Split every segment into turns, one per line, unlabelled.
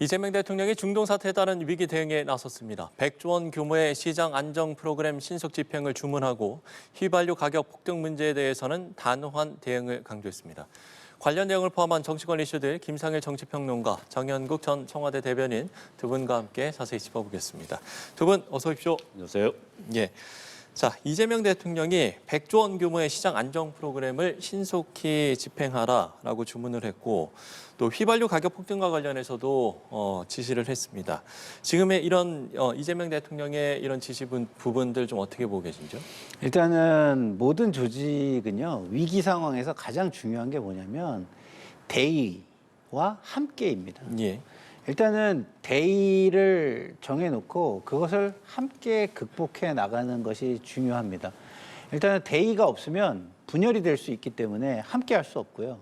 이재명 대통령이 중동 사태에 따른 위기 대응에 나섰습니다. 100조 원 규모의 시장 안정 프로그램 신속 집행을 주문하고 휘발유 가격 폭등 문제에 대해서는 단호한 대응을 강조했습니다. 관련 내용을 포함한 정치권 이슈들 김상일 정치평론가, 정연국 전 청와대 대변인 두 분과 함께 자세히 짚어보겠습니다. 두 분 어서 오십시오.
안녕하세요.
예. 자, 이재명 대통령이 100조 원 규모의 시장 안정 프로그램을 신속히 집행하라라고 주문을 했고 또 휘발유 가격 폭등과 관련해서도 지시를 했습니다. 지금의 이런 이재명 대통령의 이런 지시 부분들 좀 어떻게 보고 계신지요?
일단은 모든 조직은요, 위기 상황에서 가장 중요한 게 뭐냐면 대의와 함께입니다.
예.
일단은 대의를 정해놓고 그것을 함께 극복해 나가는 것이 중요합니다. 일단은 대의가 없으면 분열이 될 수 있기 때문에 함께 할 수 없고요.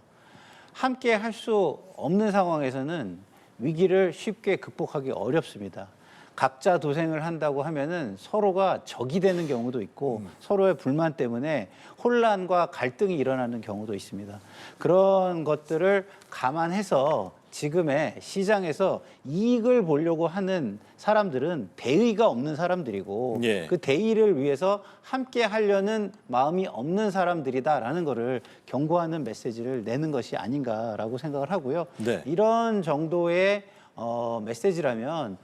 함께 할 수 없는 상황에서는 위기를 쉽게 극복하기 어렵습니다. 각자 도생을 한다고 하면은 서로가 적이 되는 경우도 있고 서로의 불만 때문에 혼란과 갈등이 일어나는 경우도 있습니다. 그런 것들을 감안해서 지금의 시장에서 이익을 보려고 하는 사람들은 대의가 없는 사람들이고
예.
그 대의를 위해서 함께 하려는 마음이 없는 사람들이다라는 거를 경고하는 메시지를 내는 것이 아닌가라고 생각을 하고요.
네.
이런 정도의 메시지라면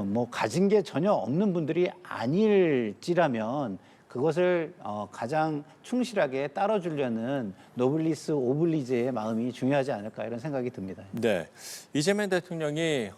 뭐 가진 게 전혀 없는 분들이 아닐지라면 그것을 가장 충실하게 따라주려는 노블리스 오블리제의 마음이 중요하지 않을까 이런 생각이 듭니다.
네, 이재명 대통령이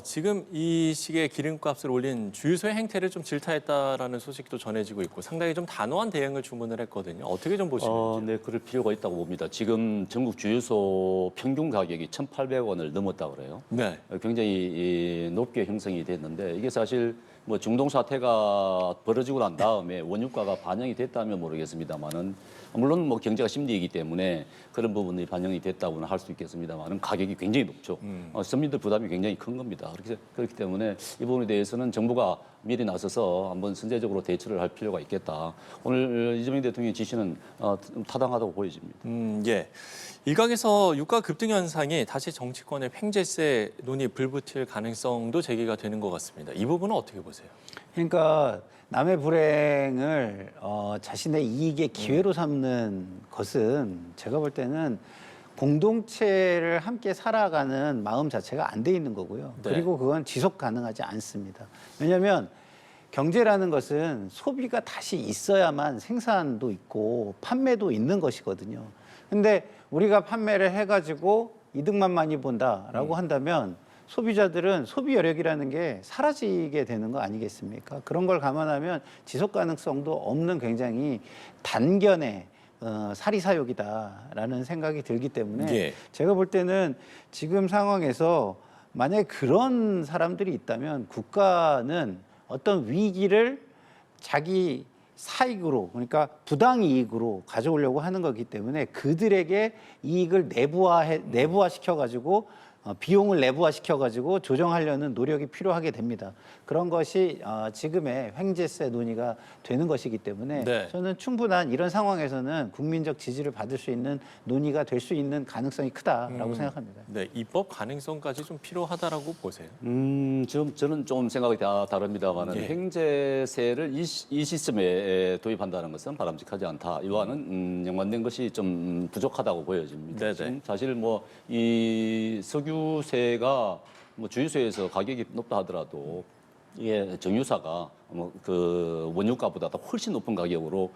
지금 이 시기에 기름값을 올린 주유소의 행태를 좀 질타했다라는 소식도 전해지고 있고 상당히 좀 단호한 대응을 주문을 했거든요. 어떻게 좀 보시는지?
네, 그럴 필요가 있다고 봅니다. 지금 전국 주유소 평균 가격이 1,800원을 넘었다고 그래요.
네.
굉장히 높게 형성이 됐는데 이게 사실 뭐 중동 사태가 벌어지고 난 다음에 원유가가 반영이 됐다면 모르겠습니다만은 물론 뭐 경제가 심리이기 때문에 그런 부분이 반영이 됐다고는 할 수 있겠습니다만은 가격이 굉장히 높죠. 서민들 부담이 굉장히 큰 겁니다. 그렇기 때문에 이 부분에 대해서는 정부가 미리 나서서 한번 선제적으로 대처를 할 필요가 있겠다. 오늘 이재명 대통령의 지시는 타당하다고 보여집니다.
예. 일각에서 유가 급등 현상이 다시 정치권의 횡재세 논의 불붙을 가능성도 제기가 되는 것 같습니다. 이 부분은 어떻게 보세요?
그러니까 남의 불행을 자신의 이익의 기회로 삼는 것은 제가 볼 때는 공동체를 함께 살아가는 마음 자체가 안 돼 있는 거고요.
네.
그리고 그건 지속 가능하지 않습니다. 왜냐하면 경제라는 것은 소비가 다시 있어야만 생산도 있고 판매도 있는 것이거든요. 근데 우리가 판매를 해가지고 이득만 많이 본다라고 한다면 소비자들은 소비 여력이라는 게 사라지게 되는 거 아니겠습니까? 그런 걸 감안하면 지속 가능성도 없는 굉장히 단견의 사리사욕이다라는 생각이 들기 때문에
예.
제가 볼 때는 지금 상황에서 만약에 그런 사람들이 있다면 국가는 어떤 위기를 자기 사익으로 그러니까 부당이익으로 가져오려고 하는 거기 때문에 그들에게 이익을 내부화시켜가지고 비용을 내부화시켜가지고 조정하려는 노력이 필요하게 됩니다. 그런 것이 지금의 횡재세 논의가 되는 것이기 때문에
네.
저는 충분한 이런 상황에서는 국민적 지지를 받을 수 있는 논의가 될 수 있는 가능성이 크다라고 생각합니다.
네, 입법 가능성까지 좀 필요하다라고 보세요.
저는 좀 생각이 다릅니다만은
예.
횡재세를 이 시스템에 도입한다는 것은 바람직하지 않다. 이와는 연관된 것이 좀 부족하다고 보여집니다.
네네.
지금 사실 뭐 이 석유세가 뭐 주유소에서 가격이 높다 하더라도 이게 정유사가 그 원유가보다 훨씬 높은 가격으로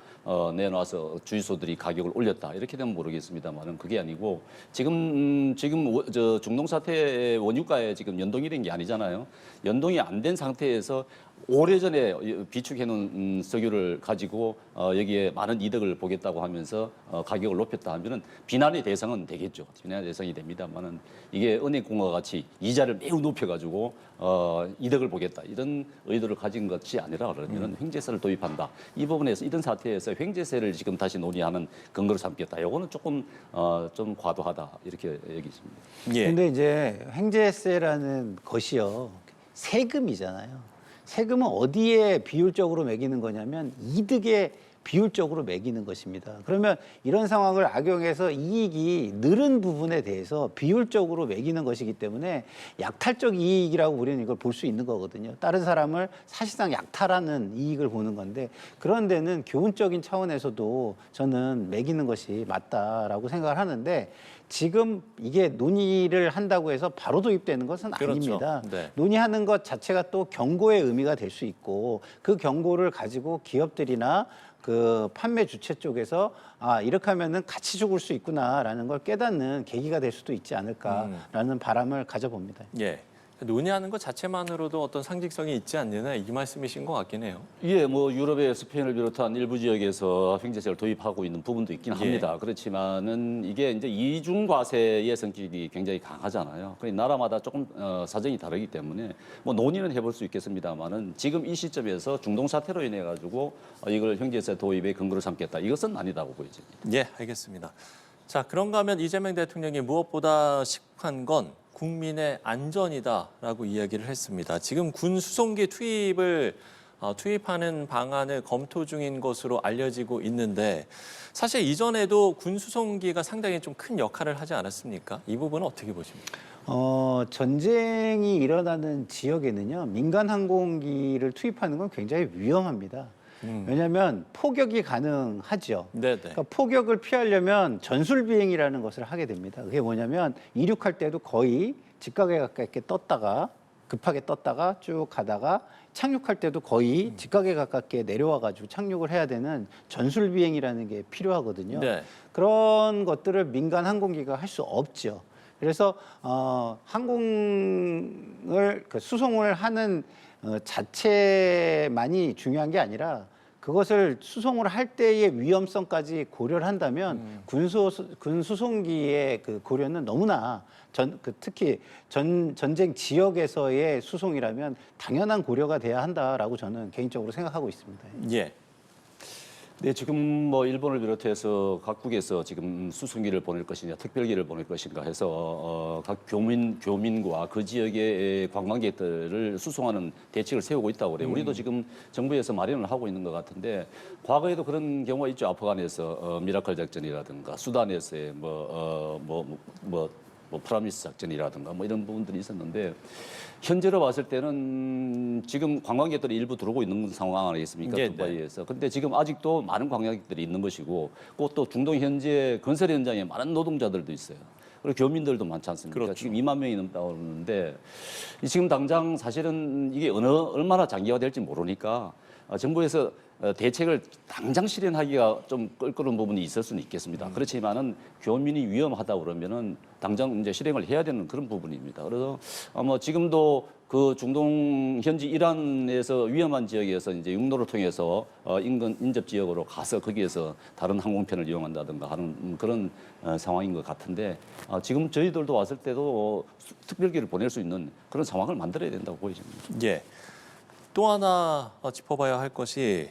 내놔서 주유소들이 가격을 올렸다 이렇게 되면 모르겠습니다만은 그게 아니고 지금 저 중동 사태의 원유가에 지금 연동이 된 게 아니잖아요. 연동이 안 된 상태에서 오래전에 비축해놓은 석유를 가지고 여기에 많은 이득을 보겠다고 하면서 가격을 높였다 하면은 비난의 대상은 되겠죠. 비난의 대상이 됩니다만은 이게 은행공과 같이 이자를 매우 높여가지고 이득을 보겠다 이런 의도를 가진 것이 아니라 그러면은 횡재세를 도입한다. 이 부분에서 이런 사태에서 횡재세를 지금 다시 논의하는 근거로 삼겠다. 이거는 조금 좀 과도하다 이렇게 여기십니다.
예.
근데 이제 횡재세라는 것이요 세금이잖아요. 세금은 어디에 비율적으로 매기는 거냐면 이득에 비율적으로 매기는 것입니다. 그러면 이런 상황을 악용해서 이익이 늘은 부분에 대해서 비율적으로 매기는 것이기 때문에 약탈적 이익이라고 우리는 이걸 볼 수 있는 거거든요. 다른 사람을 사실상 약탈하는 이익을 보는 건데 그런 데는 교훈적인 차원에서도 저는 매기는 것이 맞다라고 생각을 하는데 지금 이게 논의를 한다고 해서 바로 도입되는 것은
그렇죠.
아닙니다.
네.
논의하는 것 자체가 또 경고의 의미가 될 수 있고 그 경고를 가지고 기업들이나 그 판매 주체 쪽에서 이렇게 하면은 같이 죽을 수 있구나라는 걸 깨닫는 계기가 될 수도 있지 않을까라는 바람을 가져봅니다.
예. 논의하는 것 자체만으로도 어떤 상징성이 있지 않느냐 이 말씀이신 것 같긴 해요.
예, 뭐 유럽의 스페인을 비롯한 일부 지역에서 횡재세를 도입하고 있는 부분도 있긴 합니다. 그렇지만은 이게 이제 이중 과세의 성격이 굉장히 강하잖아요. 그러니 나라마다 조금 사정이 다르기 때문에 뭐 논의는 해볼 수 있겠습니다만은 지금 이 시점에서 중동 사태로 인해 가지고 이걸 횡재세 도입의 근거로 삼겠다. 이것은 아니다고 보여집니다.
예, 알겠습니다. 자, 그런가 하면 이재명 대통령이 무엇보다 시급한 건 국민의 안전이다라고 이야기를 했습니다. 지금 군 수송기 투입하는 방안을 검토 중인 것으로 알려지고 있는데 사실 이전에도 군 수송기가 상당히 좀 큰 역할을 하지 않았습니까? 이 부분은 어떻게 보십니까?
전쟁이 일어나는 지역에는요, 민간 항공기를 투입하는 건 굉장히 위험합니다. 왜냐하면 포격이 가능하죠.
네네.
그러니까 포격을 피하려면 전술 비행이라는 것을 하게 됩니다. 그게 뭐냐면 이륙할 때도 거의 직각에 가깝게 떴다가 급하게 떴다가 쭉 가다가 착륙할 때도 거의 직각에 가깝게 내려와 가지고 착륙을 해야 되는 전술 비행이라는 게 필요하거든요.
네.
그런 것들을 민간 항공기가 할 수 없죠. 그래서 항공을 수송을 하는 자체만이 중요한 게 아니라 그것을 수송을 할 때의 위험성까지 고려를 한다면 군 수송기의 그 고려는 너무나 특히 전쟁 지역에서의 수송이라면 당연한 고려가 돼야 한다라고 저는 개인적으로 생각하고 있습니다.
예.
네, 지금 뭐 일본을 비롯해서 각국에서 지금 수송기를 보낼 것이냐, 특별기를 보낼 것인가 해서 각 교민과 그 지역의 관광객들을 수송하는 대책을 세우고 있다고 그래요. 우리도 지금 정부에서 마련을 하고 있는 것 같은데 과거에도 그런 경우가 있죠. 아프간에서 미라클 작전이라든가 수단에서의 프라미스 작전이라든가 뭐 이런 부분들이 있었는데 현재로 봤을 때는 지금 관광객들이 일부 들어오고 있는 상황 아니겠습니까?
네,
두바이에서. 근데 지금 아직도 많은 관광객들이 있는 것이고 또 중동 현재 건설 현장에 많은 노동자들도 있어요. 그리고 교민들도 많지 않습니까?
그렇죠.
지금 2만 명이 넘다고 그러는데 지금 당장 사실은 이게 얼마나 장기화 될지 모르니까 정부에서 대책을 당장 실현하기가 좀 껄끄러운 부분이 있을 수는 있겠습니다. 그렇지만은 교민이 위험하다 그러면은 당장 이제 실행을 해야 되는 그런 부분입니다. 그래서 뭐 지금도 그 중동 현지 이란에서 위험한 지역에서 이제 육로를 통해서 인근 인접 지역으로 가서 거기에서 다른 항공편을 이용한다든가 하는 그런 상황인 것 같은데 지금 저희들도 왔을 때도 특별기를 보낼 수 있는 그런 상황을 만들어야 된다고 보여집니다.
예. 또 하나 짚어봐야 할 것이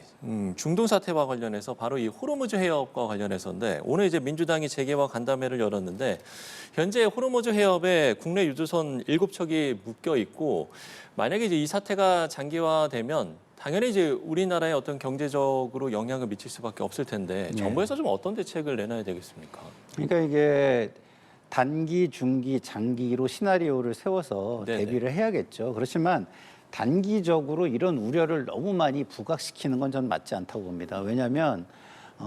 중동 사태와 관련해서 바로 이 호르무즈 해협과 관련해서인데 오늘 이제 민주당이 재개와 간담회를 열었는데 현재 호르무즈 해협에 국내 유조선 7척이 묶여 있고 만약에 이제 이 사태가 장기화되면 당연히 이제 우리나라에 어떤 경제적으로 영향을 미칠 수밖에 없을 텐데 정부에서 좀 어떤 대책을 내놔야 되겠습니까?
그러니까 이게 단기, 중기, 장기로 시나리오를 세워서
네네.
대비를 해야겠죠. 그렇지만 단기적으로 이런 우려를 너무 많이 부각시키는 건 전 맞지 않다고 봅니다. 왜냐하면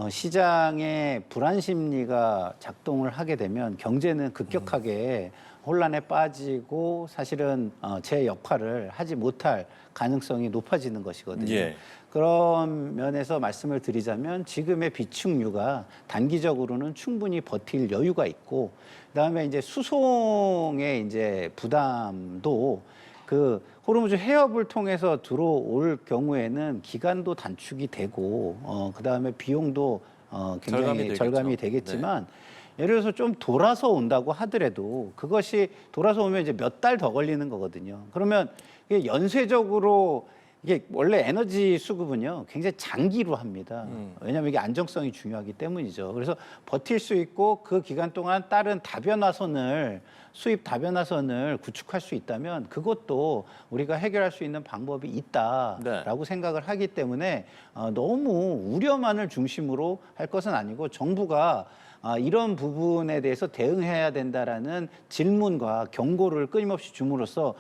시장의 불안 심리가 작동을 하게 되면 경제는 급격하게 혼란에 빠지고 사실은 제 역할을 하지 못할 가능성이 높아지는 것이거든요.
예.
그런 면에서 말씀을 드리자면 지금의 비축류가 단기적으로는 충분히 버틸 여유가 있고 그다음에 이제 수송의 이제 부담도 그 호르무즈 해협을 통해서 들어올 경우에는 기간도 단축이 되고 그다음에 비용도 굉장히 절감이 되겠지만 예를 들어서 좀 돌아서 온다고 하더라도 그것이 돌아서 오면 이제 몇 달 더 걸리는 거거든요. 그러면 이게 연쇄적으로 이게 원래 에너지 수급은요 굉장히 장기로 합니다. 왜냐하면 이게 안정성이 중요하기 때문이죠. 그래서 버틸 수 있고 그 기간 동안 다른 다변화선을 수입 다변화선을 구축할 수 있다면 그것도 우리가 해결할 수 있는 방법이 있다라고 생각을 하기 때문에 너무 우려만을 중심으로 할 것은 아니고 정부가 이런 부분에 대해서 대응해야 된다라는 질문과 경고를 끊임없이 줌으로써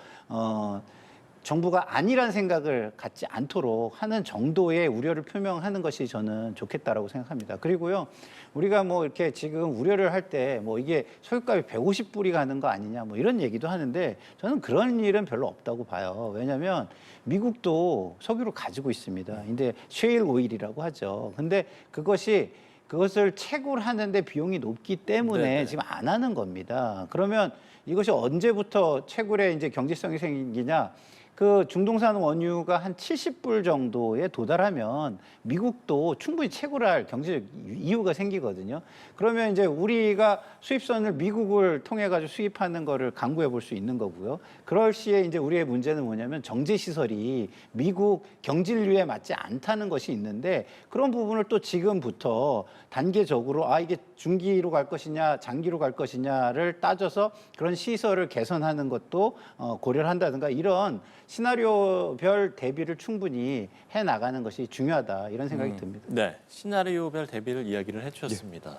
정부가 아니란 생각을 갖지 않도록 하는 정도의 우려를 표명하는 것이 저는 좋겠다라고 생각합니다. 그리고요, 우리가 뭐 이렇게 지금 우려를 할 때 뭐 이게 석유값이 150불이 가는 거 아니냐 뭐 이런 얘기도 하는데 저는 그런 일은 별로 없다고 봐요. 왜냐하면 미국도 석유를 가지고 있습니다. 근데 셰일 오일이라고 하죠. 근데 그것을 채굴하는데 비용이 높기 때문에
네네.
지금 안 하는 겁니다. 그러면 이것이 언제부터 채굴에 이제 경제성이 생기냐? 그 중동산 원유가 한 70불 정도에 도달하면 미국도 충분히 채굴할 경제적 이유가 생기거든요. 그러면 이제 우리가 수입선을 미국을 통해 가지고 수입하는 거를 강구해 볼 수 있는 거고요. 그럴 시에 이제 우리의 문제는 뭐냐면 정제 시설이 미국 경질류에 맞지 않다는 것이 있는데 그런 부분을 또 지금부터 단계적으로 이게 중기로 갈 것이냐 장기로 갈 것이냐를 따져서 그런 시설을 개선하는 것도 고려를 한다든가 이런 시나리오별 대비를 충분히 해 나가는 것이 중요하다 이런 생각이 듭니다.
네, 시나리오별 대비를 이야기를 해주셨습니다.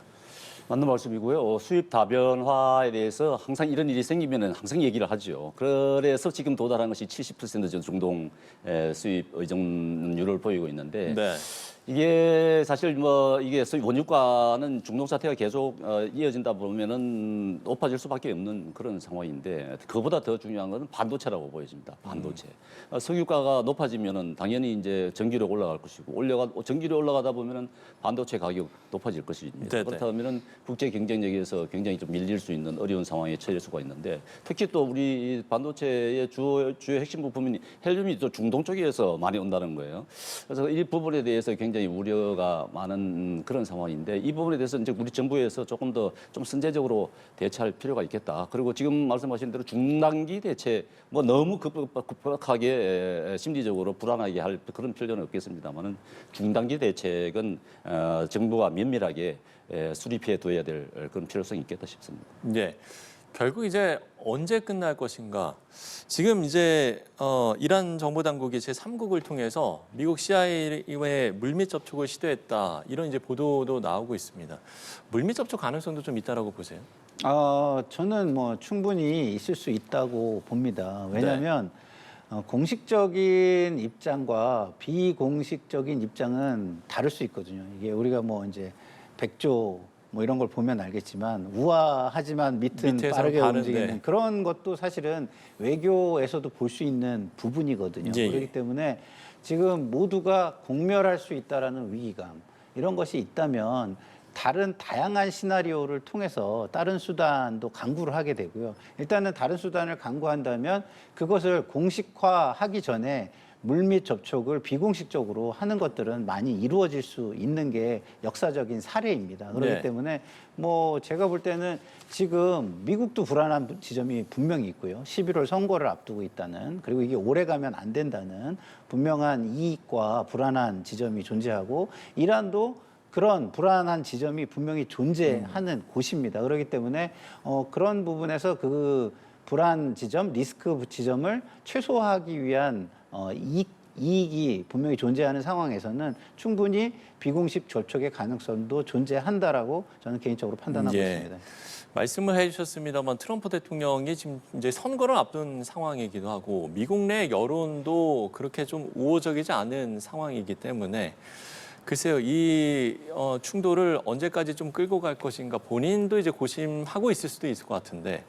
맞는 말씀이고요. 수입 다변화에 대해서 항상 이런 일이 생기면은 항상 얘기를 하죠. 그래서 지금 도달한 것이 70% 중동 수입 의존율을 보이고 있는데
네.
이게 사실 뭐 이게 수입 원유가는 중동 사태가 계속 이어진다 보면은 높아질 수밖에 없는 그런 상황인데 그보다 더 중요한 것은 반도체라고 보여집니다. 반도체. 석유가가 높아지면은 당연히 이제 전기료 올라갈 것이고 전기료 올라가다 보면은 반도체 가격 높아질 것입니다.
네네.
그렇다면은 국제 경쟁력에서 굉장히 좀 밀릴 수 있는 어려운 상황에 처할 수가 있는데 특히 또 우리 반도체의 주요 핵심 부품인 헬륨이 또 중동 쪽에서 많이 온다는 거예요. 그래서 이 부분에 대해서 굉장히 우려가 많은 그런 상황인데 이 부분에 대해서 이제 우리 정부에서 조금 더 좀 선제적으로 대처할 필요가 있겠다. 그리고 지금 말씀하신 대로 중단기 대체 뭐 너무 급박하게 심리적으로 불안하게 할 그런 필요는 없겠습니다만은 중단기 대책은 정부가 면밀하게 수립해 둬야 될 그런 필요성이 있겠다 싶습니다.
네. 결국 이제 언제 끝날 것인가? 지금 이제 이란 정보 당국이 제3국을 통해서 미국 CIA의 물밑 접촉을 시도했다 이런 이제 보도도 나오고 있습니다. 물밑 접촉 가능성도 좀 있다라고 보세요?
저는 뭐 충분히 있을 수 있다고 봅니다. 왜냐하면 공식적인 입장과 비공식적인 입장은 다를 수 있거든요. 이게 우리가 뭐 이제 백조 뭐 이런 걸 보면 알겠지만 우아하지만 밑은
밑에서
빠르게
바른데.
움직이는 그런 것도 사실은 외교에서도 볼 수 있는 부분이거든요.
예, 예.
그렇기 때문에 지금 모두가 공멸할 수 있다라는 위기감 이런 것이 있다면 다른 다양한 시나리오를 통해서 다른 수단도 강구를 하게 되고요. 일단은 다른 수단을 강구한다면 그것을 공식화하기 전에 물밑 접촉을 비공식적으로 하는 것들은 많이 이루어질 수 있는 게 역사적인 사례입니다. 그렇기
네.
때문에 뭐 제가 볼 때는 지금 미국도 불안한 지점이 분명히 있고요. 11월 선거를 앞두고 있다는 그리고 이게 오래 가면 안 된다는 분명한 이익과 불안한 지점이 존재하고 이란도 그런 불안한 지점이 분명히 존재하는 곳입니다. 그렇기 때문에 그런 부분에서 그 불안 지점, 리스크 지점을 최소화하기 위한 이익이 분명히 존재하는 상황에서는 충분히 비공식 접촉의 가능성도 존재한다라고 저는 개인적으로 판단하고 있습니다.
말씀을 해주셨습니다만 트럼프 대통령이 지금 이제 선거를 앞둔 상황이기도 하고 미국 내 여론도 그렇게 좀 우호적이지 않은 상황이기 때문에 글쎄요, 이 충돌을 언제까지 좀 끌고 갈 것인가 본인도 이제 고심하고 있을 수도 있을 것 같은데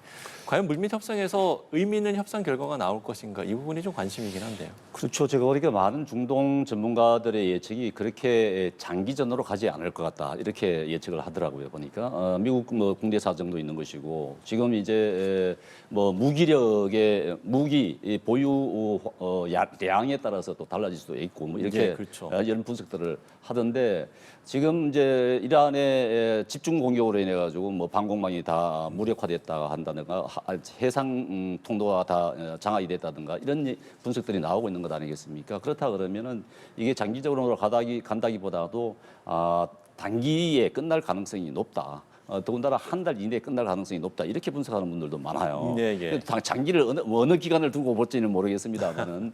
과연 물밑 협상에서 의미 있는 협상 결과가 나올 것인가 이 부분이 좀 관심이긴 한데요.
그렇죠. 제가 보니까 많은 중동 전문가들의 예측이 그렇게 장기전으로 가지 않을 것 같다 이렇게 예측을 하더라고요. 보니까 미국 뭐 국내 사정도 있는 것이고 지금 이제 뭐 무기력의 무기 보유 양에 따라서 또 달라질 수도 있고 뭐 이렇게
예, 그렇죠.
이런 분석들을 하던데 지금 이제 이란의 집중 공격으로 인해 가지고 뭐 방공망이 다 무력화됐다 한다든가 해상 통로가 다 장악이 됐다든가 이런 분석들이 나오고 있는 것 아니겠습니까? 그렇다 그러면은 이게 장기적으로 간다기보다도 단기에 끝날 가능성이 높다. 더군다나 한 달 이내에 끝날 가능성이 높다. 이렇게 분석하는 분들도 많아요.
네, 예.
장기를 어느 기간을 두고 볼지는 모르겠습니다만은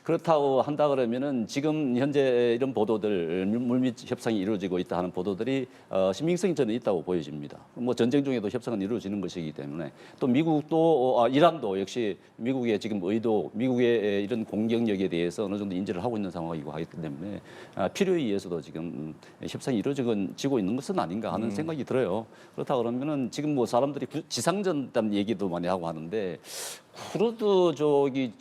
그렇다고 한다 그러면은 지금 현재 이런 보도들 물밑 협상이 이루어지고 있다 하는 보도들이 신빙성이 저는 있다고 보여집니다. 뭐 전쟁 중에도 협상은 이루어지는 것이기 때문에 또 미국도 이란도 역시 미국의 지금 의도, 미국의 이런 공격력에 대해서 어느 정도 인지를 하고 있는 상황이고 하기 때문에 필요에 의해서도 지금 협상이 이루어지고 있는 것은 아닌가 하는 생각이 들어요. 그렇다 그러면은 지금 뭐 사람들이 지상전 얘기도 많이 하고 하는데 쿠르드족이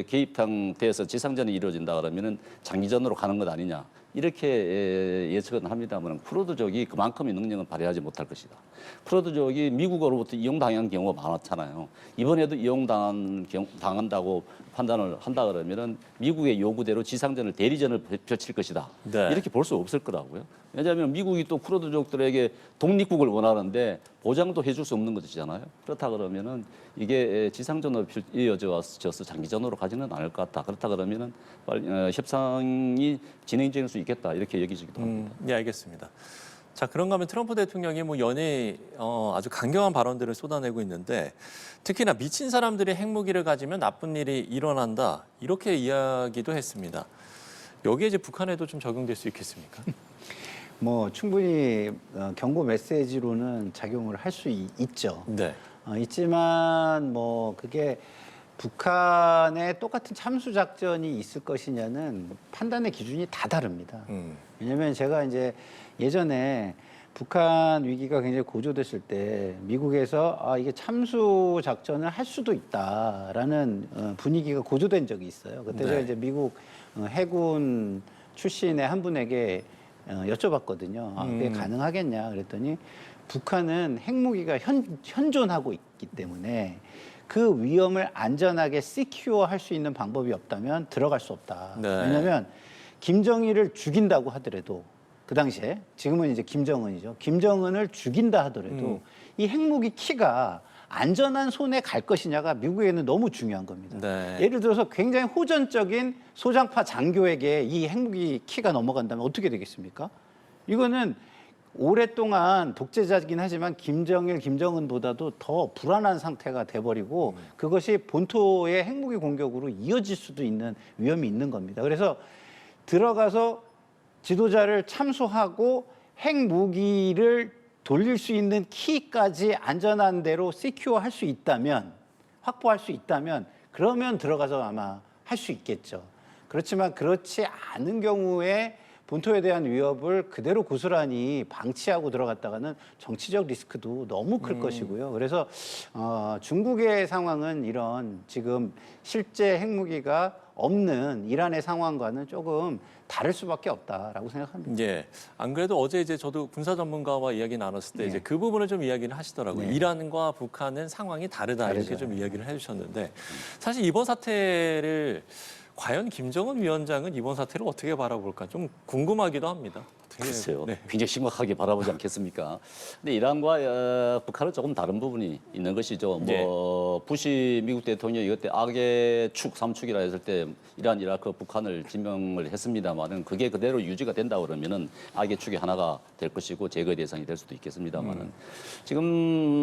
개입탕 돼서 지상전이 이루어진다 그러면은 장기전으로 가는 것 아니냐 이렇게 예측은 합니다만 쿠르드족이 그만큼의 능력은 발휘하지 못할 것이다. 쿠르드족이 미국으로부터 이용당한 경우가 많았잖아요. 이번에도 이용당한다고 판단을 한다 그러면은 미국의 요구대로 지상전을 대리전을 펼칠 것이다.
네.
이렇게 볼 수 없을 거라고요. 왜냐하면 미국이 또 쿠르드족들에게 독립국을 원하는데 보장도 해줄 수 없는 것이잖아요. 그렇다 그러면은 이게 지상전으로 이어져서 장기전으로 가지는 않을 것 같다. 그렇다 그러면은 협상이 진행될 수 있겠다. 이렇게 여기지기도 합니다.
네, 알겠습니다. 자, 그런가 하면 트럼프 대통령이 뭐 연일 아주 강경한 발언들을 쏟아내고 있는데 특히나 미친 사람들이 핵무기를 가지면 나쁜 일이 일어난다. 이렇게 이야기도 했습니다. 여기에 이제 북한에도 좀 적용될 수 있겠습니까?
뭐 충분히 경고 메시지로는 작용을 할 수 있죠.
네.
있지만 뭐 그게 북한의 똑같은 참수 작전이 있을 것이냐는 판단의 기준이 다 다릅니다. 왜냐하면 제가 이제 예전에 북한 위기가 굉장히 고조됐을 때 미국에서 이게 참수 작전을 할 수도 있다라는 분위기가 고조된 적이 있어요. 그때 제가 이제 미국 해군 출신의 한 분에게 여쭤봤거든요. 그게 가능하겠냐 그랬더니 북한은 핵무기가 현존하고 있기 때문에 그 위험을 안전하게 시큐어 할 수 있는 방법이 없다면 들어갈 수 없다.
네.
왜냐하면 김정일을 죽인다고 하더라도 그 당시에 지금은 이제 김정은이죠. 김정은을 죽인다 하더라도 이 핵무기 키가 안전한 손에 갈 것이냐가 미국에는 너무 중요한 겁니다.
네.
예를 들어서 굉장히 호전적인 소장파 장교에게 이 핵무기 키가 넘어간다면 어떻게 되겠습니까? 이거는 오랫동안 독재자이긴 하지만 김정일, 김정은보다도 더 불안한 상태가 돼버리고 그것이 본토의 핵무기 공격으로 이어질 수도 있는 위험이 있는 겁니다. 그래서 들어가서 지도자를 참수하고 핵무기를 돌릴 수 있는 키까지 안전한 대로 시큐어 할 수 있다면, 확보할 수 있다면 그러면 들어가서 아마 할 수 있겠죠. 그렇지만 그렇지 않은 경우에 본토에 대한 위협을 그대로 고스란히 방치하고 들어갔다가는 정치적 리스크도 너무 클 것이고요. 그래서 중국의 상황은 이런 지금 실제 핵무기가 없는 이란의 상황과는 조금 다를 수밖에 없다라고 생각합니다.
예. 안 그래도 어제 이제 저도 군사 전문가와 이야기 나눴을 때 이제 그 부분을 좀 이야기를 하시더라고요.
네.
이란과 북한은 상황이 다르다 이렇게
다르죠.
좀 이야기를 해주셨는데 사실 이번 사태를 과연 김정은 위원장은 이번 사태를 어떻게 바라볼까 좀 궁금하기도 합니다. 되게,
글쎄요.
네.
굉장히 심각하게 바라보지 않겠습니까? 근데 이란과 북한은 조금 다른 부분이 있는 것이죠.
네.
뭐 부시 미국 대통령이 이때 악의 축 3축이라 했을 때 이란, 이라크, 북한을 지명을 했습니다만은 그게 그대로 유지가 된다 그러면은 악의 축이 하나가 될 것이고 제거의 대상이 될 수도 있겠습니다만은 지금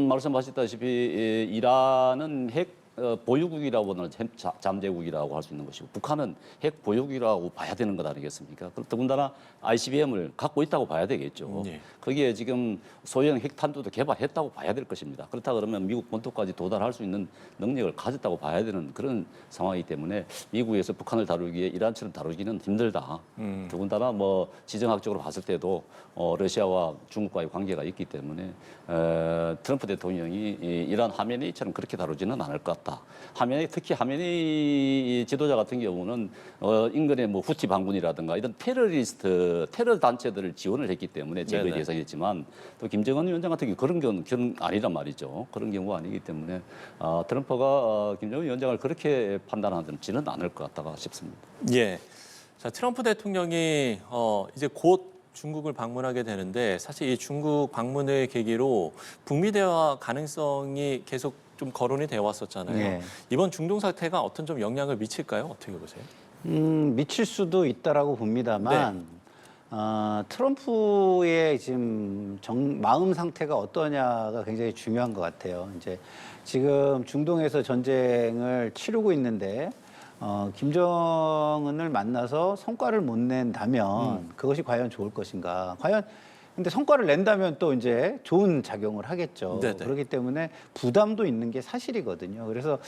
말씀하셨다시피 이란은 핵 보유국이라고 하는 잠재국이라고 할 수 있는 것이고 북한은 핵 보유국이라고 봐야 되는 것 아니겠습니까? 더군다나 ICBM을 갖고 있다고 봐야 되겠죠.
네.
거기에 지금 소형 핵탄두도 개발했다고 봐야 될 것입니다. 그렇다 그러면 미국 본토까지 도달할 수 있는 능력을 가졌다고 봐야 되는 그런 상황이기 때문에 미국에서 북한을 다루기에 이란처럼 다루기는 힘들다. 더군다나 뭐 지정학적으로 봤을 때도 러시아와 중국과의 관계가 있기 때문에 트럼프 대통령이 이란 하메네이처럼 그렇게 다루지는 않을 것 같다. 특히 하메네이 지도자 같은 경우는 인근의 뭐 후티 반군이라든가 이런 테러 단체들을 지원을 했기 때문에 제거의
네네.
대상이었지만 또 김정은 위원장 같은 경우 그런 경우는 아니란 말이죠. 그런 경우가 아니기 때문에 트럼프가 김정은 위원장을 그렇게 판단하지는 않을 것 같다가 싶습니다.
예. 자, 트럼프 대통령이 이제 곧 중국을 방문하게 되는데 사실 이 중국 방문을 계기로 북미 대화 가능성이 계속 좀 거론이 되어 왔었잖아요.
네.
이번 중동 사태가 어떤 좀 영향을 미칠까요? 어떻게 보세요?
미칠 수도 있다라고 봅니다만 트럼프의 지금 마음 상태가 어떠냐가 굉장히 중요한 것 같아요. 이제 지금 중동에서 전쟁을 치르고 있는데 김정은을 만나서 성과를 못 낸다면 그것이 과연 좋을 것인가? 과연 근데 성과를 낸다면 또 이제 좋은 작용을 하겠죠.
네네.
그렇기 때문에 부담도 있는 게 사실이거든요. 그래서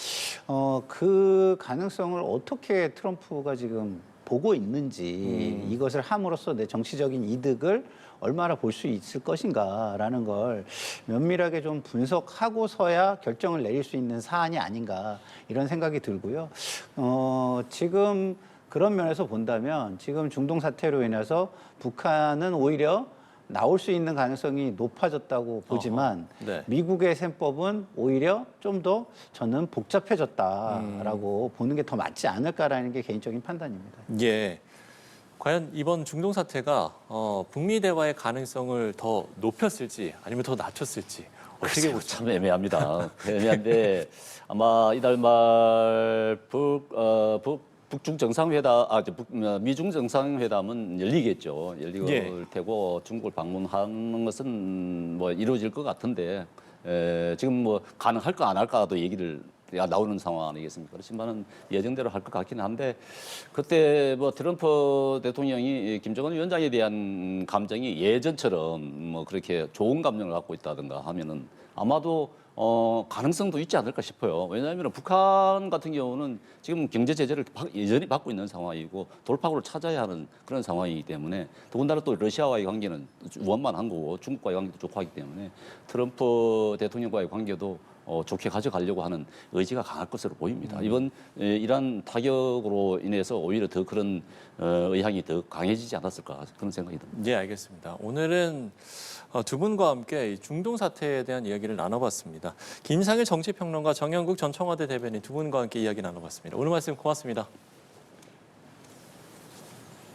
그 가능성을 어떻게 트럼프가 지금 보고 있는지 이것을 함으로써 내 정치적인 이득을 얼마나 볼 수 있을 것인가라는 걸 면밀하게 좀 분석하고서야 결정을 내릴 수 있는 사안이 아닌가 이런 생각이 들고요. 지금 그런 면에서 본다면 지금 중동 사태로 인해서 북한은 오히려 나올 수 있는 가능성이 높아졌다고 보지만
네.
미국의 셈법은 오히려 좀 더 저는 복잡해졌다라고 보는 게 더 맞지 않을까라는 게 개인적인 판단입니다.
예. 과연 이번 중동 사태가 북미 대화의 가능성을 더 높였을지 아니면 더 낮췄을지 어떻게
글쎄요,
보세요?
참 애매합니다. 애매한데 아마 이달 말 북중 정상회담, 미중 정상회담은 열리겠죠. 열리고
예.
테고 중국을 방문하는 것은 뭐 이루어질 것 같은데 지금 뭐 가능할까 안 할까도 얘기를 나오는 상황 아니겠습니까? 그렇지만은 예정대로 할 것 같기는 한데 그때 뭐 트럼프 대통령이 김정은 위원장에 대한 감정이 예전처럼 뭐 그렇게 좋은 감정을 갖고 있다든가 하면은 아마도 가능성도 있지 않을까 싶어요. 왜냐하면 북한 같은 경우는 지금 경제 제재를 여전히 받고 있는 상황이고 돌파구를 찾아야 하는 그런 상황이기 때문에 더군다나 또 러시아와의 관계는 원만한 거고 중국과의 관계도 좋고 하기 때문에 트럼프 대통령과의 관계도 좋게 가져가려고 하는 의지가 강할 것으로 보입니다. 이번 이란 타격으로 인해서 오히려 더 그런 의향이 더 강해지지 않았을까 그런 생각이 듭니다.
예, 알겠습니다. 오늘은 두 분과 함께 이 중동 사태에 대한 이야기를 나눠봤습니다. 김상일 정치평론가 정영국 전 청와대 대변인 두 분과 함께 이야기 나눠봤습니다. 오늘 말씀 고맙습니다.